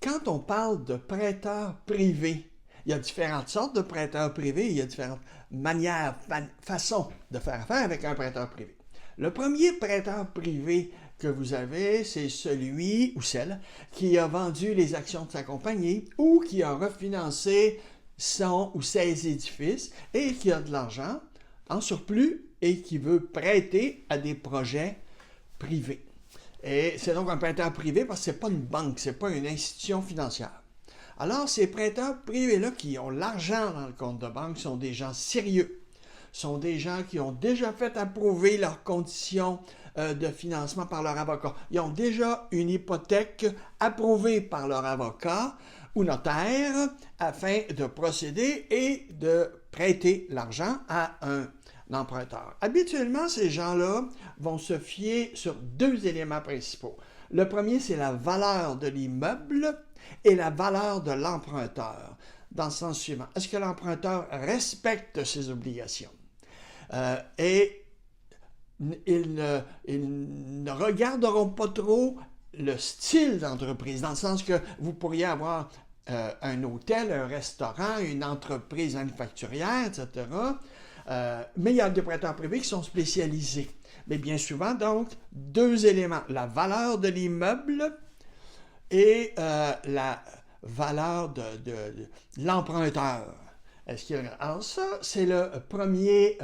quand on parle de prêteurs privés, il y a différentes sortes de prêteurs privés, il y a différentes manières, façons de faire affaire avec un prêteur privé. Le premier prêteur privé que vous avez, c'est celui ou celle qui a vendu les actions de sa compagnie ou qui a refinancé son ou ses édifices et qui a de l'argent en surplus et qui veut prêter à des projets privés. Et c'est donc un prêteur privé parce que ce n'est pas une banque, ce n'est pas une institution financière. Alors, ces prêteurs privés-là qui ont l'argent dans le compte de banque sont des gens sérieux, sont des gens qui ont déjà fait approuver leurs conditions de financement par leur avocat. Ils ont déjà une hypothèque approuvée par leur avocat ou notaire afin de procéder et de prêter l'argent à un emprunteur. Habituellement, ces gens-là vont se fier sur deux éléments principaux. Le premier, c'est la valeur de l'immeuble et la valeur de l'emprunteur, dans le sens suivant. Est-ce que l'emprunteur respecte ses obligations? Et ils ne regarderont pas trop le style d'entreprise, dans le sens que vous pourriez avoir un hôtel, un restaurant, une entreprise manufacturière, etc. Mais il y a des prêteurs privés qui sont spécialisés. Mais bien souvent, donc, deux éléments. La valeur de l'immeuble et la valeur de l'emprunteur. Alors ça, c'est le premier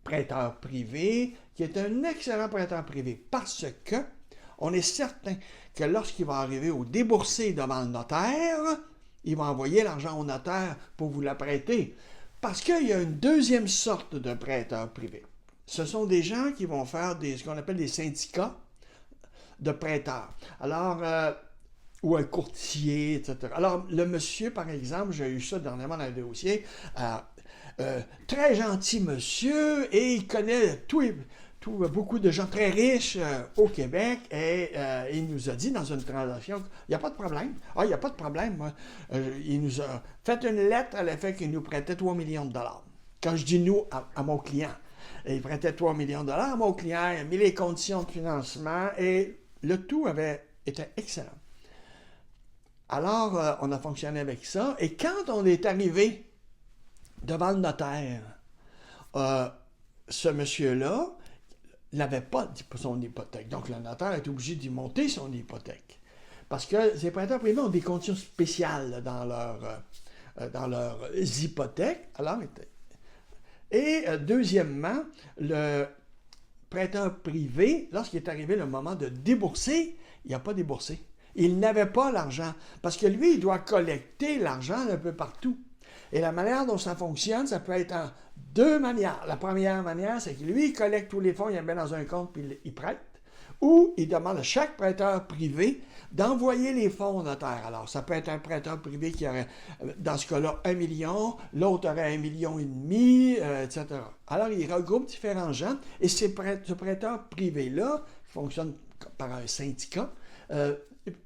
prêteur privé qui est un excellent prêteur privé parce que on est certain que lorsqu'il va arriver au déboursé devant le notaire, il va envoyer l'argent au notaire pour vous la prêter. Parce qu'il y a une deuxième sorte de prêteurs privés. Ce sont des gens qui vont faire ce qu'on appelle des syndicats de prêteurs. Alors, ou un courtier, etc. Alors, le monsieur, par exemple, j'ai eu ça dernièrement dans le dossier, très gentil monsieur, et il connaît beaucoup de gens très riches au Québec, et il nous a dit dans une transaction, il n'y a pas de problème. Ah, il n'y a pas de problème. Il nous a fait une lettre à l'effet qu'il nous prêtait 3 millions de dollars. Quand je dis nous, à mon client. Et il prêtait 3 millions de dollars à mon client, il a mis les conditions de financement, et le tout était excellent. Alors, on a fonctionné avec ça, et quand on est arrivé devant le notaire, ce monsieur-là n'avait pas son hypothèque. Donc, le notaire est obligé d'y monter son hypothèque. Parce que ces prêteurs privés ont des conditions spéciales dans leurs hypothèques. Alors, deuxièmement, le prêteur privé, lorsqu'il est arrivé le moment de débourser, il n'a pas déboursé. Il n'avait pas l'argent. Parce que lui, il doit collecter l'argent un peu partout. Et la manière dont ça fonctionne, ça peut être en deux manières. La première manière, c'est que lui, il collecte tous les fonds, il les met dans un compte, puis il prête. Ou il demande à chaque prêteur privé d'envoyer les fonds au notaire. Alors, ça peut être un prêteur privé qui aurait, dans ce cas-là, 1 million, l'autre aurait 1,5 million, etc. Alors, il regroupe différents gens, et ce prêteur privé-là, qui fonctionne par un syndicat,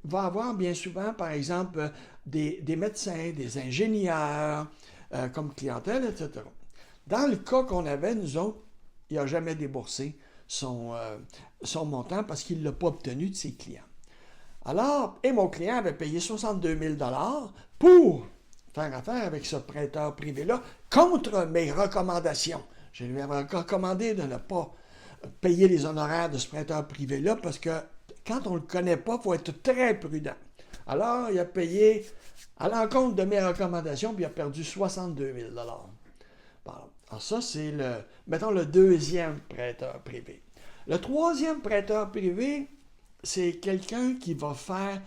va avoir bien souvent, par exemple, des médecins, des ingénieurs comme clientèle, etc. Dans le cas qu'on avait, nous autres, il n'a jamais déboursé son montant parce qu'il ne l'a pas obtenu de ses clients. Alors, et mon client avait payé 62 000 $ pour faire affaire avec ce prêteur privé-là contre mes recommandations. Je lui avais recommandé de ne pas payer les honoraires de ce prêteur privé-là parce que quand on ne le connaît pas, il faut être très prudent. Alors, il a payé à l'encontre de mes recommandations, puis il a perdu 62 000 $. Bon, alors ça, c'est le deuxième prêteur privé. Le troisième prêteur privé, c'est quelqu'un qui va faire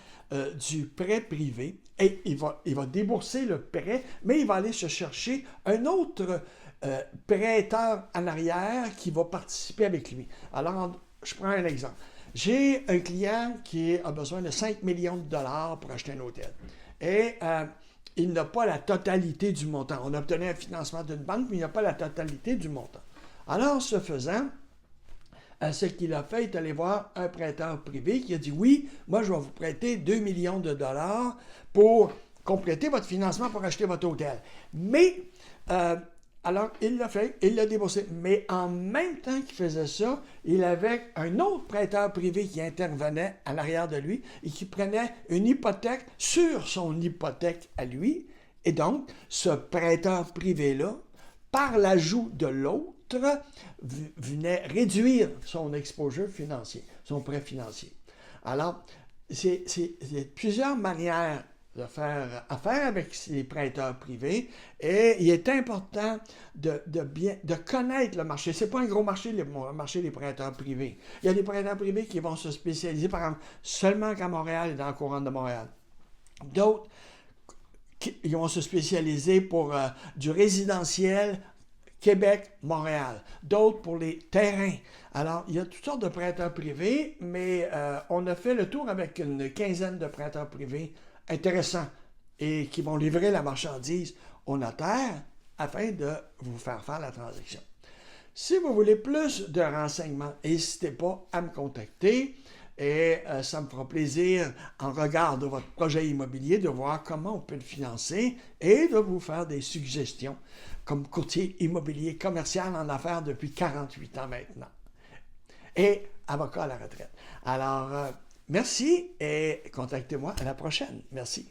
du prêt privé et il va débourser le prêt, mais il va aller se chercher un autre prêteur en arrière qui va participer avec lui. Alors, je prends un exemple. J'ai un client qui a besoin de 5 millions de dollars pour acheter un hôtel. Et il n'a pas la totalité du montant. On a obtenu un financement d'une banque, mais il n'a pas la totalité du montant. Alors, ce faisant, ce qu'il a fait, il est allé voir un prêteur privé qui a dit « Oui, moi, je vais vous prêter 2 millions de dollars pour compléter votre financement pour acheter votre hôtel. Mais Alors, il l'a fait, il l'a déboursé. Mais en même temps qu'il faisait ça, il avait un autre prêteur privé qui intervenait à l'arrière de lui et qui prenait une hypothèque sur son hypothèque à lui. Et donc, ce prêteur privé-là, par l'ajout de l'autre, venait réduire son exposure financier, son prêt financier. Alors, c'est plusieurs manières de faire affaire avec les prêteurs privés et il est important de connaître le marché. Ce n'est pas un gros marché, le marché des prêteurs privés. Il y a des prêteurs privés qui vont se spécialiser, par exemple, seulement qu'à Montréal et dans la couronne de Montréal. D'autres ils vont se spécialiser pour du résidentiel Québec, Montréal. D'autres pour les terrains. Alors, il y a toutes sortes de prêteurs privés, mais on a fait le tour avec une quinzaine de prêteurs privés intéressants et qui vont livrer la marchandise au notaire afin de vous faire la transaction. Si vous voulez plus de renseignements, n'hésitez pas à me contacter et ça me fera plaisir, en regard de votre projet immobilier, de voir comment on peut le financer et de vous faire des suggestions comme courtier immobilier commercial en affaires depuis 48 ans maintenant et avocat à la retraite. Alors, merci et contactez-moi à la prochaine. Merci.